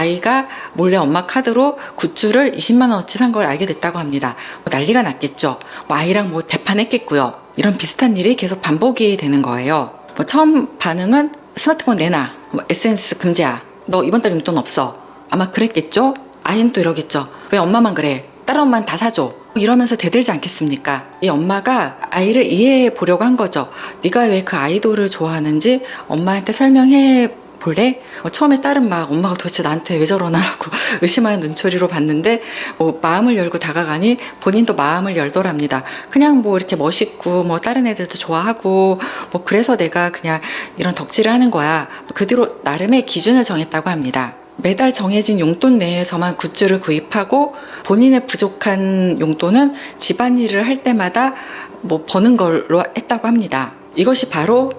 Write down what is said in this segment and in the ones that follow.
아이가 몰래 엄마 카드로 굿즈를 20만 원어치 산 걸 알게 됐다고 합니다. 난리가 났겠죠. 아이랑 대판했겠고요. 이런 비슷한 일이 계속 반복이 되는 거예요. 처음 반응은 스마트폰 내놔, SNS 금지야, 너 이번 달 용돈 없어, 아마 그랬겠죠. 아이는 또 이러겠죠. 왜 엄마만 그래, 다른 엄마는 다 사줘, 이러면서 대들지 않겠습니까? 이 엄마가 아이를 이해해 보려고 한 거죠. 네가 왜 그 아이돌을 좋아하는지 엄마한테 설명해 볼래? 처음에 딸은 엄마가 도대체 나한테 왜 저러나라고 의심하는 눈초리로 봤는데 마음을 열고 다가가니 본인도 마음을 열더랍니다. 그냥 이렇게 멋있고 다른 애들도 좋아하고 그래서 내가 그냥 이런 덕질을 하는 거야. 그 뒤로 나름의 기준을 정했다고 합니다. 매달 정해진 용돈 내에서만 굿즈를 구입하고 본인의 부족한 용돈은 집안일을 할 때마다 버는 걸로 했다고 합니다. 이것이 바로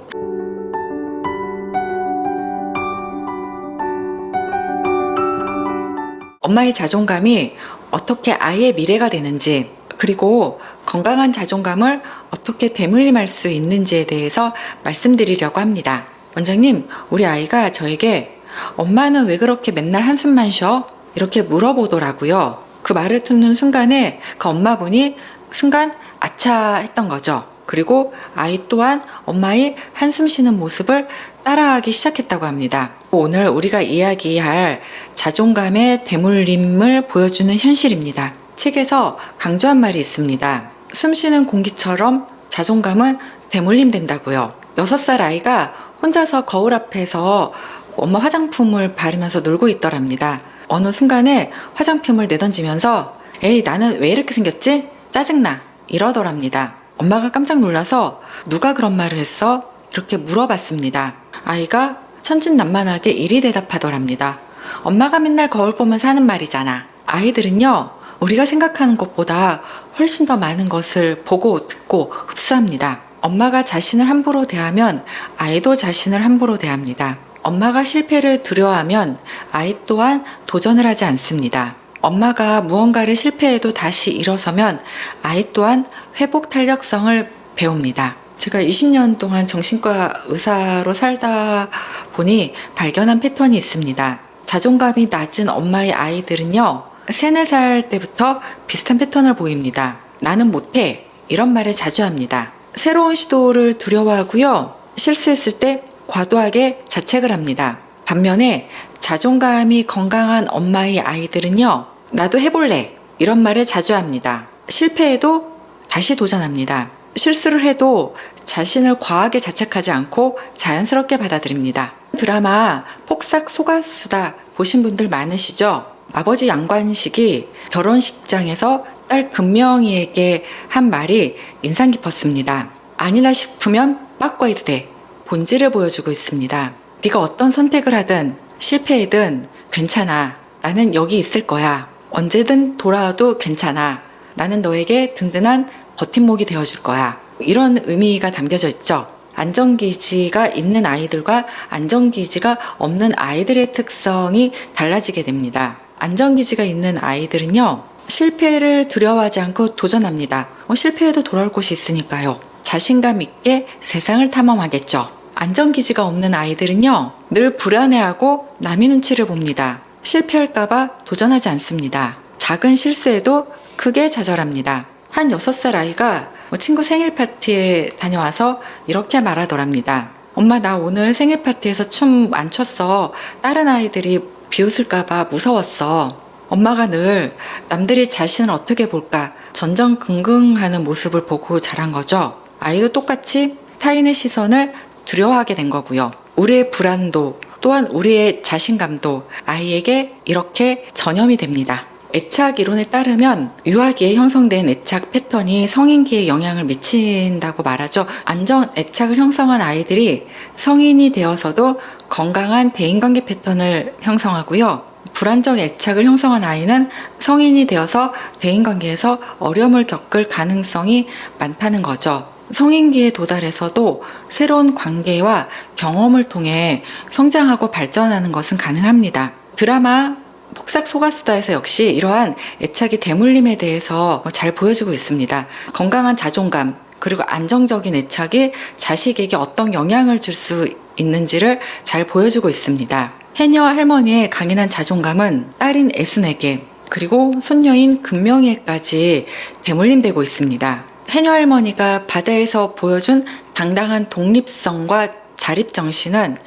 엄마의 자존감이 어떻게 아이의 미래가 되는지, 그리고 건강한 자존감을 어떻게 되물림할 수 있는지에 대해서 말씀드리려고 합니다. 원장님, 우리 아이가 저에게 엄마는 왜 그렇게 맨날 한숨만 쉬어? 이렇게 물어보더라고요. 그 말을 듣는 순간에 그 엄마분이 순간 아차 했던 거죠. 그리고 아이 또한 엄마의 한숨 쉬는 모습을 따라하기 시작했다고 합니다. 오늘 우리가 이야기할 자존감의 대물림을 보여주는 현실입니다. 책에서 강조한 말이 있습니다. 숨 쉬는 공기처럼 자존감은 대물림된다고요. 6살 아이가 혼자서 거울 앞에서 엄마 화장품을 바르면서 놀고 있더랍니다. 어느 순간에 화장품을 내던지면서 에이, 나는 왜 이렇게 생겼지? 짜증나, 이러더랍니다. 엄마가 깜짝 놀라서 누가 그런 말을 했어? 이렇게 물어봤습니다. 아이가 천진난만하게 이리 대답하더랍니다. 엄마가 맨날 거울 보면서 하는 말이잖아. 아이들은요, 우리가 생각하는 것보다 훨씬 더 많은 것을 보고 듣고 흡수합니다. 엄마가 자신을 함부로 대하면 아이도 자신을 함부로 대합니다. 엄마가 실패를 두려워하면 아이 또한 도전을 하지 않습니다. 엄마가 무언가를 실패해도 다시 일어서면 아이 또한 회복 탄력성을 배웁니다. 제가 20년 동안 정신과 의사로 살다 보니 발견한 패턴이 있습니다. 자존감이 낮은 엄마의 아이들은요, 3, 4살 때부터 비슷한 패턴을 보입니다. 나는 못해, 이런 말을 자주 합니다. 새로운 시도를 두려워하고요, 실수했을 때 과도하게 자책을 합니다. 반면에 자존감이 건강한 엄마의 아이들은요, 나도 해볼래, 이런 말을 자주 합니다. 실패해도 다시 도전합니다. 실수를 해도 자신을 과하게 자책하지 않고 자연스럽게 받아들입니다. 드라마 폭삭 속았수다 보신 분들 많으시죠? 아버지 양관식이 결혼식장에서 딸 금명이에게 한 말이 인상 깊었습니다. 아니나 싶으면 바꿔도 돼. 본질을 보여주고 있습니다. 네가 어떤 선택을 하든 실패하든 괜찮아. 나는 여기 있을 거야. 언제든 돌아와도 괜찮아. 나는 너에게 든든한 버팀목이 되어줄 거야. 이런 의미가 담겨져 있죠. 안정기지가 있는 아이들과 안정기지가 없는 아이들의 특성이 달라지게 됩니다. 안정기지가 있는 아이들은요, 실패를 두려워하지 않고 도전합니다. 실패해도 돌아올 곳이 있으니까요. 자신감 있게 세상을 탐험하겠죠. 안정기지가 없는 아이들은요, 늘 불안해하고 남의 눈치를 봅니다. 실패할까봐 도전하지 않습니다. 작은 실수에도 크게 좌절합니다. 한 6살 아이가 친구 생일 파티에 다녀와서 이렇게 말하더랍니다. 엄마, 나 오늘 생일 파티에서 춤 안 췄어. 다른 아이들이 비웃을까봐 무서웠어. 엄마가 늘 남들이 자신을 어떻게 볼까 전전긍긍하는 모습을 보고 자란 거죠. 아이도 똑같이 타인의 시선을 두려워하게 된 거고요. 우리의 불안도 또한 우리의 자신감도 아이에게 이렇게 전염이 됩니다. 애착 이론에 따르면 유아기에 형성된 애착 패턴이 성인기에 영향을 미친다고 말하죠. 안전 애착을 형성한 아이들이 성인이 되어서도 건강한 대인관계 패턴을 형성하고요. 불안정 애착을 형성한 아이는 성인이 되어서 대인관계에서 어려움을 겪을 가능성이 많다는 거죠. 성인기에 도달해서도 새로운 관계와 경험을 통해 성장하고 발전하는 것은 가능합니다. 드라마 폭삭 속았수다에서 역시 이러한 애착이 대물림에 대해서 잘 보여주고 있습니다. 건강한 자존감 그리고 안정적인 애착이 자식에게 어떤 영향을 줄 수 있는지를 잘 보여주고 있습니다. 해녀 할머니의 강인한 자존감은 딸인 애순에게 그리고 손녀인 금명이에까지 대물림되고 있습니다. 해녀 할머니가 바다에서 보여준 당당한 독립성과 자립정신은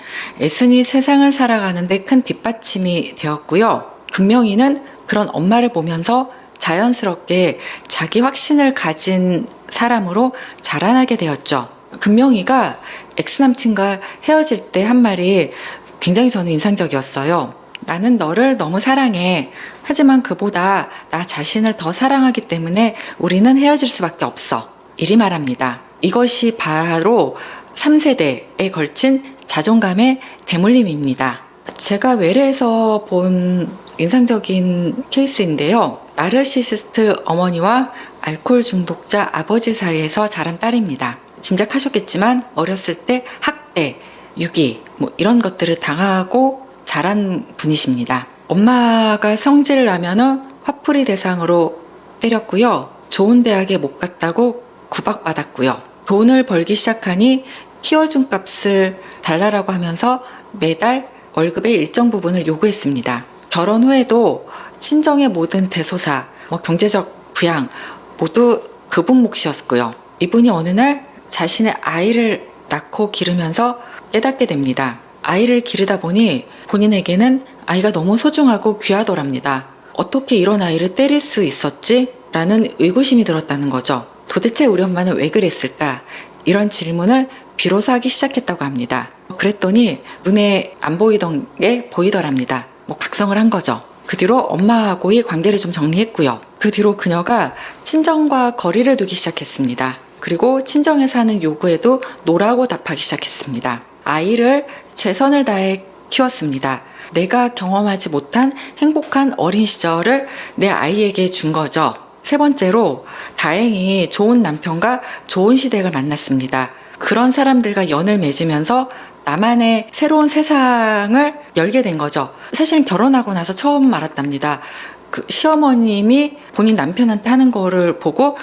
애순이 세상을 살아가는데 큰 뒷받침이 되었고요. 금명이는 그런 엄마를 보면서 자연스럽게 자기 확신을 가진 사람으로 자라나게 되었죠. 금명이가 엑스남친과 헤어질 때 한 말이 굉장히 저는 인상적이었어요. 나는 너를 너무 사랑해. 하지만 그보다 나 자신을 더 사랑하기 때문에 우리는 헤어질 수밖에 없어. 이리 말합니다. 이것이 바로 3세대에 걸친 자존감의 대물림입니다. 제가 외래에서 본 인상적인 케이스인데요. 나르시시스트 어머니와 알코올 중독자 아버지 사이에서 자란 딸입니다. 짐작하셨겠지만 어렸을 때 학대, 유기 이런 것들을 당하고 자란 분이십니다. 엄마가 성질을 나면은 화풀이 대상으로 때렸고요. 좋은 대학에 못 갔다고 구박받았고요. 돈을 벌기 시작하니 키워준 값을 달라라고 하면서 매달 월급의 일정 부분을 요구했습니다. 결혼 후에도 친정의 모든 대소사, 경제적 부양 모두 그분 몫이었고요. 이분이 어느 날 자신의 아이를 낳고 기르면서 깨닫게 됩니다. 아이를 기르다 보니 본인에게는 아이가 너무 소중하고 귀하더랍니다. 어떻게 이런 아이를 때릴 수 있었지? 라는 의구심이 들었다는 거죠. 도대체 우리 엄마는 왜 그랬을까? 이런 질문을 비로소 하기 시작했다고 합니다. 그랬더니 눈에 안 보이던 게 보이더랍니다. 각성을 한 거죠. 그 뒤로 엄마하고의 관계를 좀 정리했고요. 그 뒤로 그녀가 친정과 거리를 두기 시작했습니다. 그리고 친정에서 하는 요구에도 노라고 답하기 시작했습니다. 아이를 최선을 다해 키웠습니다. 내가 경험하지 못한 행복한 어린 시절을 내 아이에게 준 거죠. 세 번째로 다행히 좋은 남편과 좋은 시댁을 만났습니다. 그런 사람들과 연을 맺으면서 나만의 새로운 세상을 열게 된 거죠. 사실 결혼하고 나서 처음 알았답니다. 그 시어머님이 본인 남편한테 하는 거를 보고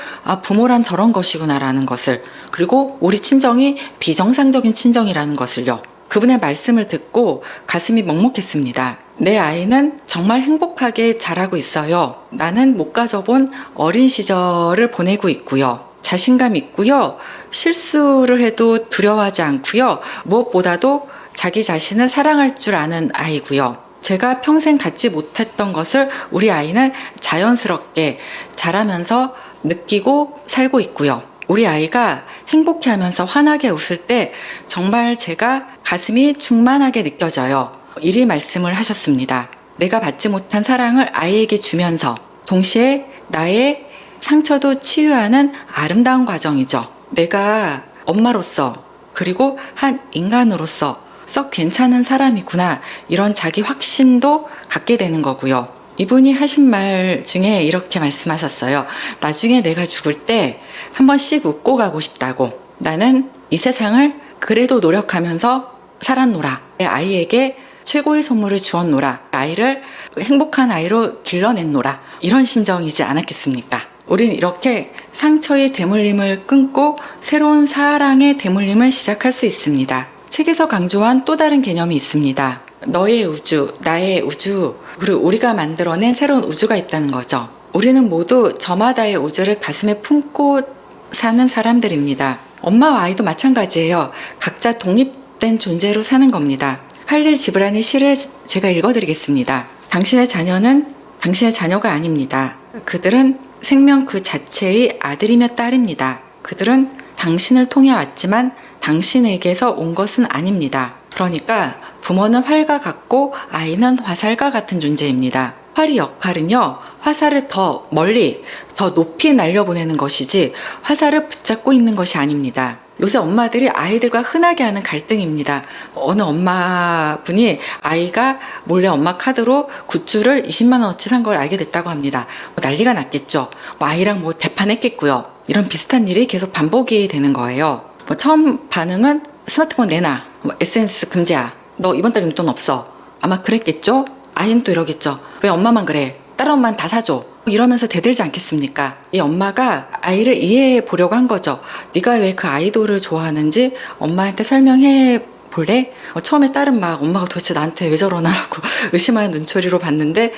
부모란 저런 것이구나라는 것을, 그리고 우리 친정이 비정상적인 친정이라는 것을요. 그분의 말씀을 듣고 가슴이 먹먹했습니다. 내 아이는 정말 행복하게 자라고 있어요. 나는 못 가져본 어린 시절을 보내고 있고요. 자신감 있고요. 실수를 해도 두려워하지 않고요. 무엇보다도 자기 자신을 사랑할 줄 아는 아이고요. 제가 평생 갖지 못했던 것을 우리 아이는 자연스럽게 자라면서 느끼고 살고 있고요. 우리 아이가 행복해하면서 환하게 웃을 때 정말 제가 가슴이 충만하게 느껴져요. 이리 말씀을 하셨습니다. 내가 받지 못한 사랑을 아이에게 주면서 동시에 나의 상처도 치유하는 아름다운 과정이죠. 내가 엄마로서 그리고 한 인간으로서 썩 괜찮은 사람이구나, 이런 자기 확신도 갖게 되는 거고요. 이분이 하신 말 중에 이렇게 말씀하셨어요. 나중에 내가 죽을 때 한 번씩 웃고 가고 싶다고. 나는 이 세상을 그래도 노력하면서 살았노라. 내 아이에게 최고의 선물을 주었노라. 아이를 행복한 아이로 길러냈노라. 이런 심정이지 않았겠습니까? 우린 이렇게 상처의 대물림을 끊고 새로운 사랑의 대물림을 시작할 수 있습니다. 책에서 강조한 또 다른 개념이 있습니다. 너의 우주, 나의 우주, 그리고 우리가 만들어낸 새로운 우주가 있다는 거죠. 우리는 모두 저마다의 우주를 가슴에 품고 사는 사람들입니다. 엄마와 아이도 마찬가지예요. 각자 독립된 존재로 사는 겁니다. 할일 지브란의 시를 제가 읽어드리겠습니다. 당신의 자녀는 당신의 자녀가 아닙니다. 그들은 생명 그 자체의 아들이며 딸입니다. 그들은 당신을 통해 왔지만 당신에게서 온 것은 아닙니다. 그러니까 부모는 활과 같고 아이는 화살과 같은 존재입니다. 활의 역할은요, 화살을 더 멀리, 더 높이 날려보내는 것이지 화살을 붙잡고 있는 것이 아닙니다. 요새 엄마들이 아이들과 흔하게 하는 갈등입니다. 어느 엄마분이 아이가 몰래 엄마 카드로 굿즈를 20만 원어치 산 걸 알게 됐다고 합니다. 난리가 났겠죠. 아이랑 대판했겠고요. 이런 비슷한 일이 계속 반복이 되는 거예요. 처음 반응은 스마트폰 내놔, SNS 금지야, 너 이번 달 용돈 없어, 아마 그랬겠죠. 아이는 또 이러겠죠. 왜 엄마만 그래, 다른 엄마는 다 사줘, 이러면서 대들지 않겠습니까? 이 엄마가 아이를 이해해 보려고 한 거죠. 네가 왜 그 아이돌을 좋아하는지 엄마한테 설명해 볼래? 처음에 딸은 막 엄마가 도대체 나한테 왜 저러나라고 의심하는 눈초리로 봤는데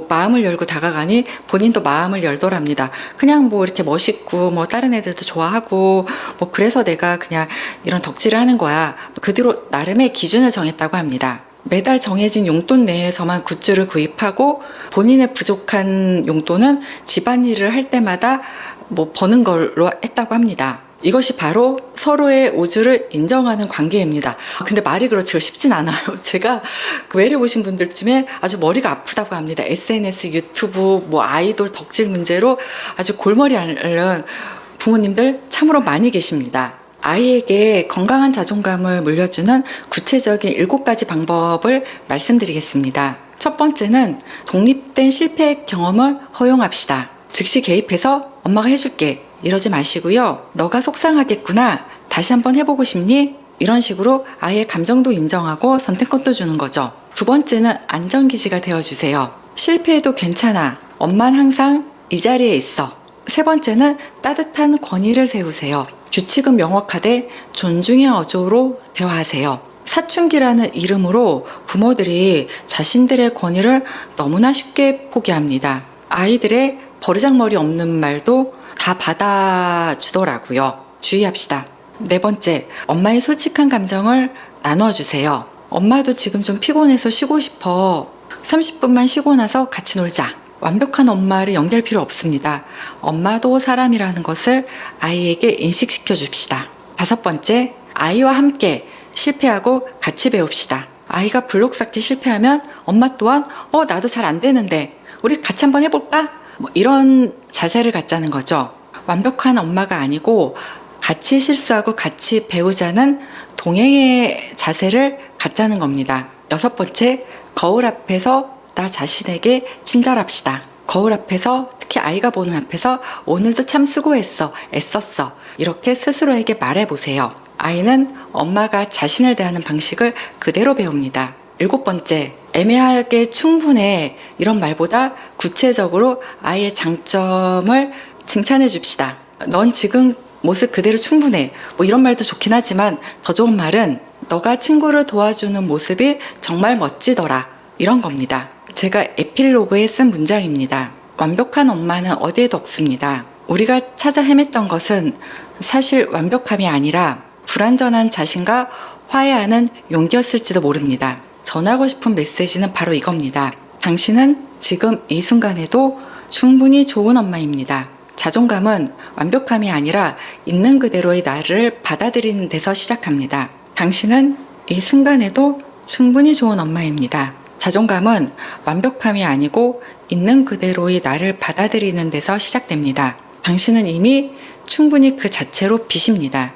마음을 열고 다가가니 본인도 마음을 열더랍니다. 그냥 뭐 이렇게 멋있고 뭐 다른 애들도 좋아하고 뭐 그래서 내가 그냥 이런 덕질을 하는 거야. 그 뒤로 나름의 기준을 정했다고 합니다. 매달 정해진 용돈 내에서만 굿즈를 구입하고 본인의 부족한 용돈은 집안일을 할 때마다 뭐 버는 걸로 했다고 합니다. 이것이 바로 서로의 오주를 인정하는 관계입니다. 근데 말이 그렇지가 쉽진 않아요. 제가 그 외래 오신 분들 중에 아주 머리가 아프다고 합니다. SNS, 유튜브, 뭐 아이돌 덕질 문제로 아주 골머리 앓는 부모님들 참으로 많이 계십니다. 아이에게 건강한 자존감을 물려주는 구체적인 7가지 방법을 말씀드리겠습니다. 첫 번째는 독립된 실패 경험을 허용합시다. 즉시 개입해서 엄마가 해줄게 이러지 마시고요. 너가 속상하겠구나. 다시 한번 해보고 싶니? 이런 식으로 아이의 감정도 인정하고 선택권도 주는 거죠. 두 번째는 안전기지가 되어주세요. 실패해도 괜찮아. 엄마는 항상 이 자리에 있어. 세 번째는 따뜻한 권위를 세우세요. 규칙은 명확하되 존중의 어조로 대화하세요. 사춘기라는 이름으로 부모들이 자신들의 권위를 너무나 쉽게 포기합니다. 아이들의 버르장머리 없는 말도 다 받아주더라고요. 주의합시다. 네 번째, 엄마의 솔직한 감정을 나눠주세요. 엄마도 지금 좀 피곤해서 쉬고 싶어. 30분만 쉬고 나서 같이 놀자. 완벽한 엄마를 연기할 필요 없습니다. 엄마도 사람이라는 것을 아이에게 인식시켜 줍시다. 다섯 번째, 아이와 함께 실패하고 같이 배웁시다. 아이가 블록 쌓기 실패하면 엄마 또한 나도 잘 안 되는데 우리 같이 한번 해볼까? 뭐 이런 자세를 갖자는 거죠. 완벽한 엄마가 아니고 같이 실수하고 같이 배우자는 동행의 자세를 갖자는 겁니다. 여섯 번째, 거울 앞에서 나 자신에게 친절합시다. 거울 앞에서, 특히 아이가 보는 앞에서 오늘도 참 수고했어, 애썼어 이렇게 스스로에게 말해보세요. 아이는 엄마가 자신을 대하는 방식을 그대로 배웁니다. 일곱 번째, 애매하게 충분해 이런 말보다 구체적으로 아이의 장점을 칭찬해 줍시다. 넌 지금 모습 그대로 충분해. 뭐 이런 말도 좋긴 하지만 더 좋은 말은 너가 친구를 도와주는 모습이 정말 멋지더라. 이런 겁니다. 제가 에필로그에 쓴 문장입니다. 완벽한 엄마는 어디에도 없습니다. 우리가 찾아 헤맸던 것은 사실 완벽함이 아니라 불완전한 자신과 화해하는 용기였을지도 모릅니다. 전하고 싶은 메시지는 바로 이겁니다. 당신은 지금 이 순간에도 충분히 좋은 엄마입니다. 자존감은 완벽함이 아니라 있는 그대로의 나를 받아들이는 데서 시작합니다. 당신은 이 순간에도 충분히 좋은 엄마입니다. 자존감은 완벽함이 아니고 있는 그대로의 나를 받아들이는 데서 시작됩니다. 당신은 이미 충분히 그 자체로 빛입니다.